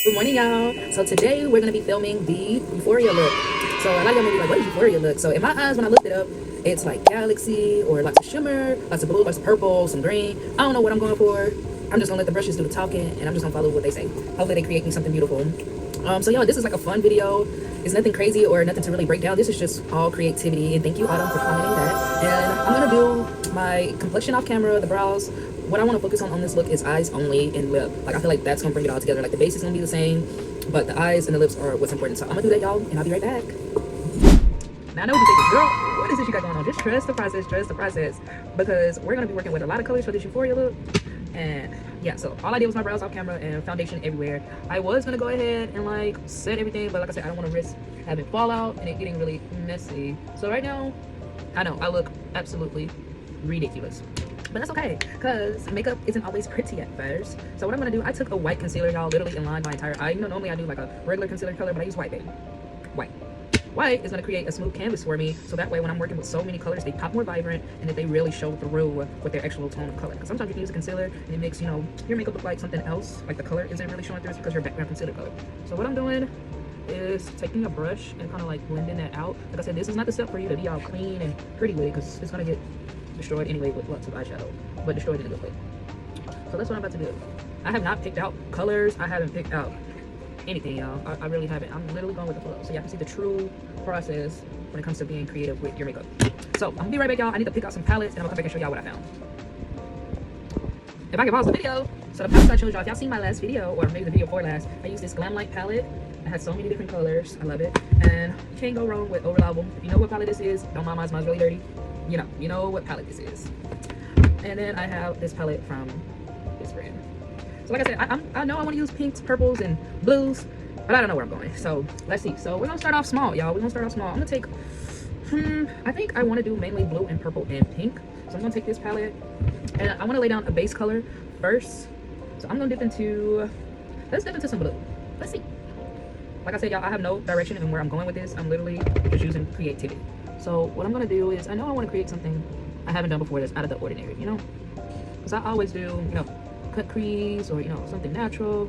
Good morning, y'all. So today we're gonna be filming the Euphoria look. So a lot of y'all may be like, "What is Euphoria look?" So in my eyes, when I looked it up, it's like galaxy or lots of shimmer, lots of blue, lots of purple, some green. I don't know what I'm going for. I'm just gonna let the brushes do the talking, and I'm just gonna follow what they say. Hopefully, they create me something beautiful. So y'all, this is like a fun video. It's nothing crazy or nothing to really break down. This is just all creativity, and thank you, Autumn, for commenting that. And I'm gonna do my complexion off camera, the brows. What I want to focus on this look is eyes only and lip. Like I feel like that's gonna bring it all together. Like the base is gonna be the same, but the eyes and the lips are what's important. So I'm gonna do that, y'all, and I'll be right back. Now I know what you're thinking, girl, what is this you got going on? Just trust the process, because we're gonna be working with a lot of colors for this Euphoria look. And yeah, so all I did was my brows off camera and foundation everywhere. I was gonna go ahead and like set everything, but like I said, I don't want to risk having fallout and it getting really messy. So right now, I know I look absolutely ridiculous, but that's okay, because makeup isn't always pretty at first. So what I'm gonna do, I took a white concealer, y'all, literally in line my entire eye. You know, normally I do like a regular concealer color, but I use white, baby. White is going to create a smooth canvas for me, so that way when I'm working with so many colors, they pop more vibrant and that they really show through with their actual tone of color. Because sometimes you can use a concealer and it makes, you know, your makeup look like something else, like the color isn't really showing through, it's because your background concealer color. So what I'm doing is taking a brush and kind of like blending that out. Like I said, this is not the step for you to be all clean and pretty with it, because it's going to get destroyed anyway with lots of eyeshadow, but destroyed in a good way. So that's what I'm about to do. I have not picked out colors. I haven't picked out anything, y'all. I really haven't. I'm literally going with the flow, so y'all can see the true process when it comes to being creative with your makeup. So I'm gonna be right back, y'all. I need to pick out some palettes and I'm gonna come back and show y'all what I found. If I can pause the video. So the palettes I showed y'all, if y'all seen my last video, or maybe the video before last, I used this Glam palette. It has so many different colors. I love it, and you can't go wrong with Overlauble. If you know what palette this is, don't mind mine's really dirty. You know what palette this is. And then I have this palette from this brand. So like I said, I know I want to use pinks, purples, and blues, but I don't know where I'm going. So let's see. So we're gonna start off small, y'all. We're gonna start off small. I'm gonna take, I think I want to do mainly blue and purple and pink. So I'm gonna take this palette and I want to lay down a base color first. So I'm gonna dip into, let's dip into some blue. Let's see. Like I said, y'all, I have no direction in where I'm going with this. I'm literally just using creativity. So what I'm gonna do is, I know I want to create something I haven't done before that's out of the ordinary, you know? Because I always do, you know, cut crease or, you know, something natural,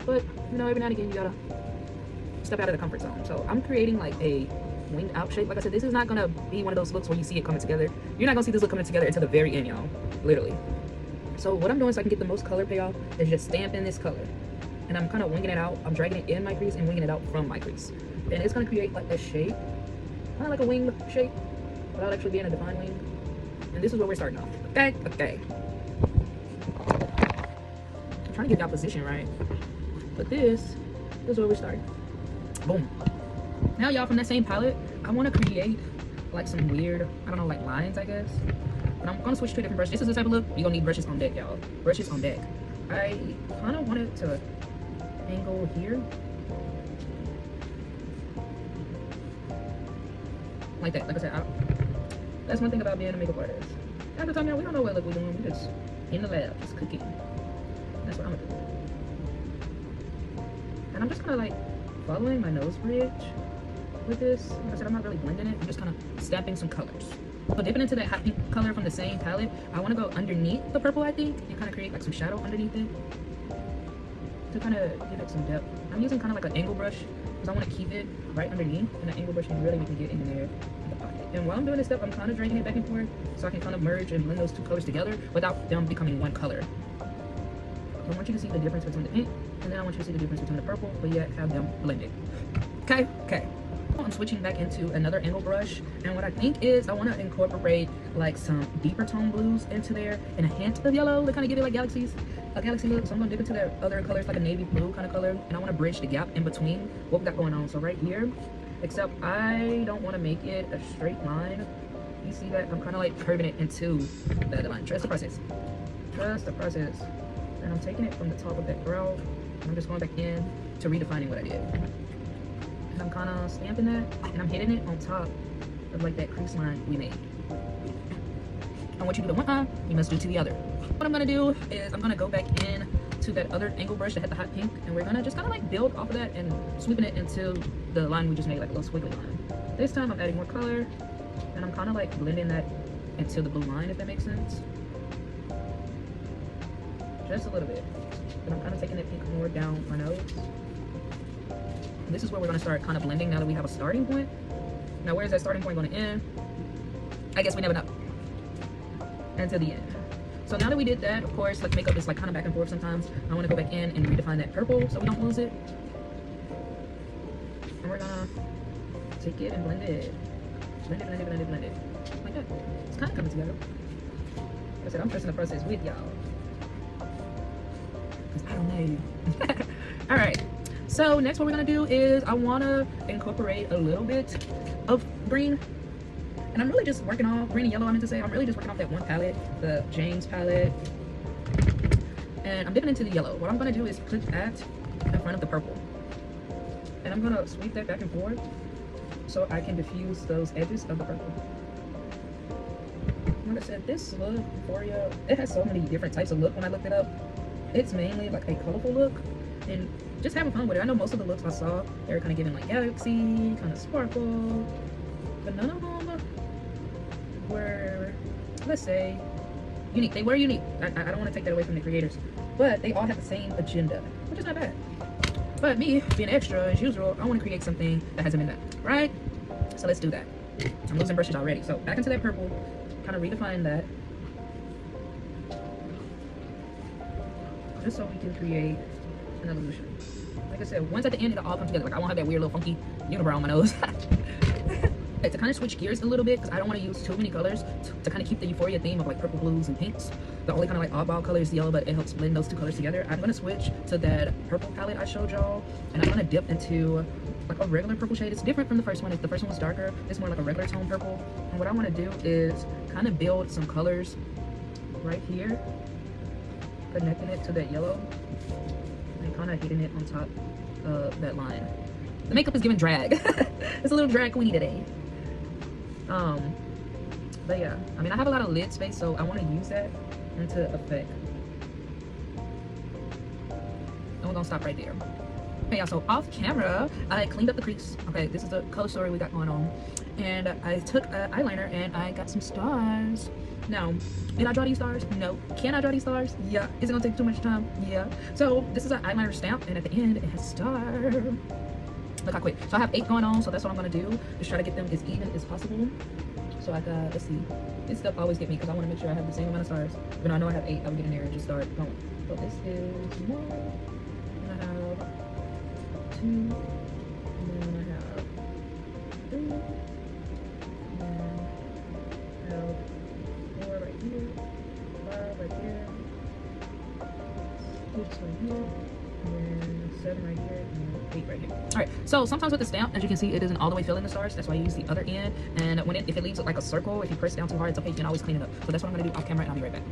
but you know, every now and again you gotta step out of the comfort zone. So I'm creating like a winged out shape. Like I said, this is not gonna be one of those looks where you see it coming together. You're not gonna see this look coming together until the very end, y'all, literally. So what I'm doing so I can get the most color payoff is just stamping this color, and I'm kind of winging it out. I'm dragging it in my crease and winging it out from my crease, and it's gonna create like a shape, kind of like a wing shape without actually being a defined wing. And this is where we're starting off. Okay. Trying to get that position right, but this is where we start. Boom. Now, y'all, from that same palette, I want to create like some weird, I don't know, like lines, I guess. But I'm gonna switch to a different brush. This is the type of look you're gonna need brushes on deck, y'all. Brushes on deck. I kind of want it to angle here, like that. Like I said, that's one thing about being a makeup artist. Half the time, y'all, we don't know what look we're doing. We're just in the lab, just cooking. That's what I'm gonna do. And I'm just kind of like following my nose bridge with this. Like I said, I'm not really blending it. I'm just kind of stamping some colors. So dipping into that hot pink color from the same palette, I want to go underneath the purple, I think, and kind of create like some shadow underneath it to kind of give it some depth. I'm using kind of like an angle brush because I want to keep it right underneath, and that angle brush can really make me get in there in the pocket. And while I'm doing this step, I'm kind of dragging it back and forth so I can kind of merge and blend those two colors together without them becoming one color. So I want you to see the difference between the pink, and then I want you to see the difference between the purple, but yet have them blended. Okay. I'm switching back into another angle brush, and what I think is I want to incorporate like some deeper tone blues into there and a hint of yellow to kind of give it like a galaxy look. So I'm going to dip into the other colors, like a navy blue kind of color, and I want to bridge the gap in between what we got going on. So right here, except I don't want to make it a straight line. You see that? I'm kind of like curving it into the other line. Trust the process. And I'm taking it from the top of that brow, and I'm just going back in to redefining what I did. And I'm kind of stamping that, and I'm hitting it on top of like that crease line we made. I want you to do the one eye, you must do to the other. What I'm gonna do is I'm gonna go back in to that other angle brush that had the hot pink, and we're gonna just kind of like build off of that and sweeping it into the line we just made, like a little squiggly line. This time I'm adding more color, and I'm kind of like blending that into the blue line, if that makes sense. Just a little bit. But I'm kind of taking that pink more down my nose. This is where we're going to start kind of blending now that we have a starting point. Now, where's that starting point going to end? I guess we never know until the end. So now that we did that, of course, like makeup is like kind of back and forth sometimes. I want to go back in and redefine that purple so we don't lose it. And we're gonna take it and blend it. Blend it, blend it, blend it, blend it. Like that. It's kind of coming together. Like I said, I'm trusting the process with y'all. Because I don't know. All right. So next what we're gonna do is I wanna incorporate a little bit of green. And I'm really just working off green and yellow. I meant to say I'm really just working off that one palette, the James palette, and I'm dipping into the yellow. What I'm going to do is put that in front of the purple, and I'm going to sweep that back and forth so I can diffuse those edges of the purple. Like I said, this look, Euphoria, it has so many different types of look. When I looked it up, it's mainly like a colorful look and just having fun with it. I know most of the looks I saw, they were kind of giving like galaxy, kind of sparkle, but none of them were, let's say, unique. They were unique. I don't want to take that away from the creators, but they all have the same agenda, which is not bad. But me being extra as usual, I want to create something that hasn't been done, right? So let's do that. I'm losing brushes already, so back into that purple, kind of redefine that, just so we can create an illusion. Like I said, once at the end it'll all come together. Like I won't have that weird little funky unibrow on my nose. To kind of switch gears a little bit, because I don't want to use too many colors to kind of keep the Euphoria theme of like purple, blues, and pinks. The only kind of like oddball color is yellow, but it helps blend those two colors together. I'm going to switch to that purple palette I showed y'all, and I'm going to dip into like a regular purple shade. It's different from the first one. If the first one was darker, it's more like a regular tone purple. And what I want to do is kind of build some colors right here, connecting it to that yellow, and kind of hitting it on top of that line. The makeup is giving drag. It's a little drag queenie today. But yeah, I mean, I have a lot of lid space, so I want to use that into effect. And we're gonna stop right there. Okay, y'all, so off camera, I cleaned up the crease. Okay, this is the color story we got going on. And I took eyeliner and I got some stars. Now, did I draw these stars? No. Can I draw these stars? Yeah. Is it gonna take too much time? Yeah. So this is an eyeliner stamp, and at the end it has a star. Look how quick. So I have 8 going on, so that's what I'm gonna do. Just try to get them as even as possible. So I got, let's see. This stuff always get me because I want to make sure I have the same amount of stars. But I know I have 8. I would get in there and just start going. So this is 1, and I have 2, and then I have 3, and then I have 4 right here, 5 right here, 6 right here, and then 7 right here, and 8 right here. All right, so sometimes with the stamp, as you can see, it isn't all the way filling the stars. That's why I use the other end. And when if it leaves like a circle, if you press down too hard, it's okay. You can always clean it up. So that's what I'm gonna do off camera, and I'll be right back.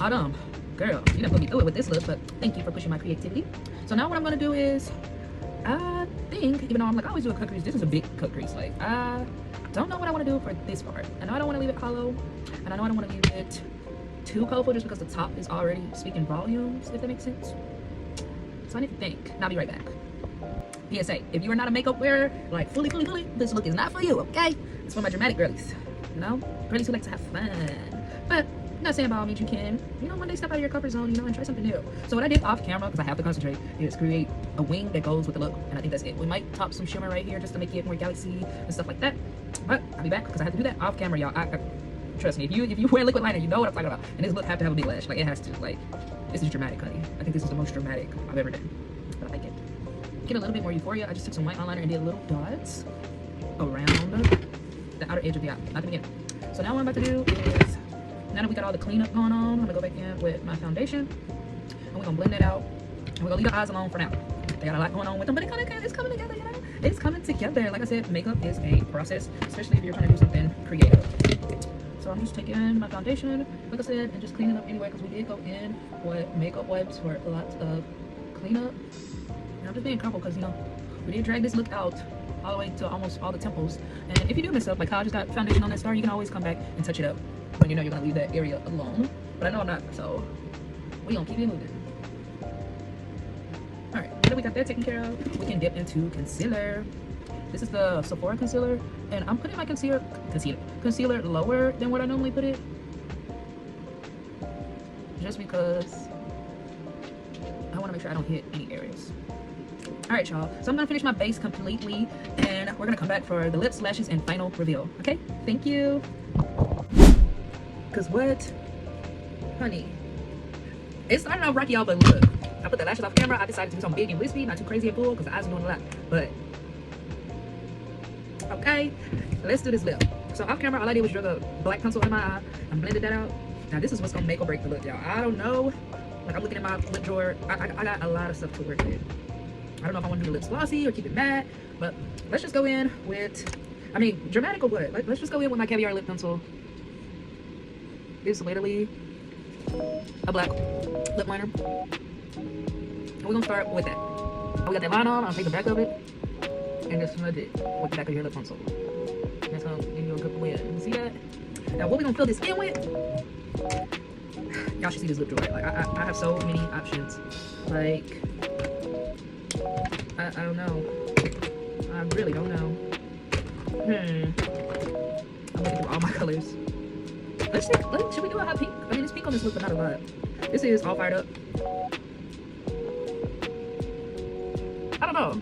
Autumn, girl, you done put me through it with this look, but thank you for pushing my creativity. So now what I'm gonna do is, I think, even though I'm like, I always do a cut crease, this is a big cut crease. Like, I don't know what I want to do for this part. I know I don't want to leave it hollow, and I know I don't want to leave it too colorful just because the top is already speaking volumes, if that makes sense. So I need to think, and I'll be right back. PSA, if you are not a makeup wearer, like fully, this look is not for you, okay? It's for my dramatic girlies, you know? Girlies who like to have fun. But I'm not saying by all means you can, you know, one day step out of your comfort zone, you know, and try something new. So what I did off camera, because I have to concentrate, is create a wing that goes with the look, and I think that's it. We might top some shimmer right here just to make it more galaxy and stuff like that. But I'll be back because I have to do that off camera, y'all. I trust me, if you wear liquid liner, you know what I'm talking about. And this look have to have a big lash, like it has to. Like, this is dramatic, honey. I think this is the most dramatic I've ever done. But I like it. Get a little bit more Euphoria. I just took some white eyeliner and did little dots around the outer edge of the eye, not the beginning. So now what I'm about to do is, now that we got all the cleanup going on, I'm gonna go back in with my foundation, and we're gonna blend that out, and we're gonna leave the eyes alone for now. They got a lot going on with them, but it's coming together, you know? It's coming together. Like I said, makeup is a process, especially if you're trying to do something creative. So I'm just taking my foundation, like I said, and just cleaning up anyway, because we did go in with makeup wipes for lots of cleanup. And I'm just being careful because, you know, we did drag this look out all the way to almost all the temples. And if you do mess up, like how I just got foundation on that star, you can always come back and touch it up when you know you're gonna leave that area alone. But I know I'm not, so we gonna keep it moving. All right, now that we got that taken care of, we can dip into concealer. This is the Sephora concealer, and I'm putting my concealer lower than what I normally put it, just because sure I don't hit any areas. All right, y'all. So I'm gonna finish my base completely, and we're gonna come back for the lips, lashes, and final reveal. Okay? Thank you. Cause what, honey? It started off rocky, y'all, but look, I put the lashes off camera. I decided to do something big and wispy, not too crazy and full, because the eyes are doing a lot. But okay, let's do this lip. So off camera, all I did was drug a black pencil in my eye and blended that out. Now this is what's gonna make or break the look, y'all. I don't know. Like, I'm looking at my lip drawer. I got a lot of stuff to work with. I don't know if I want to do the lips glossy or keep it matte, but let's just go in with, I mean, dramatic or what? Let's just go in with my caviar lip pencil. It's literally a black lip liner. And we're gonna start with that. We got that line on. I'll take the back of it and just smudge it with the back of your lip pencil. That's gonna give you a good win. See that? Now what we're gonna fill this in with, y'all should see this lip drawer. Like I have so many options. Like I don't know. I really don't know. I'm looking through all my colors. Let's see. Should we do a hot pink? I mean, it's pink on this lip, but not a lot. This is all fired up. I don't know.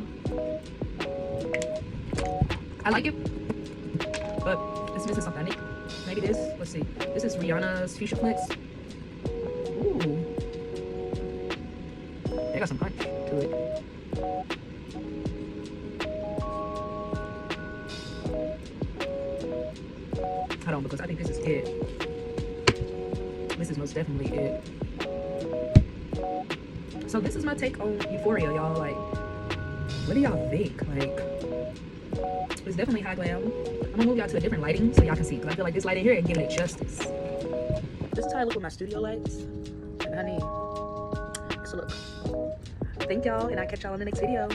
I like it, but it's missing something. I think maybe this. Let's see. This is Rihanna's Fuchsia Flex. Ooh, they got some punch to it. Hold on, because I think this is it. This is most definitely it. So this is my take on Euphoria, y'all. Like, what do y'all think? Like, it's definitely high glam. I'm gonna move y'all to a different lighting so y'all can see, because I feel like this lighting here ain't giving it justice. This is how I look with my studio lights. And honey, so look. Thank y'all, and I'll catch y'all in the next video.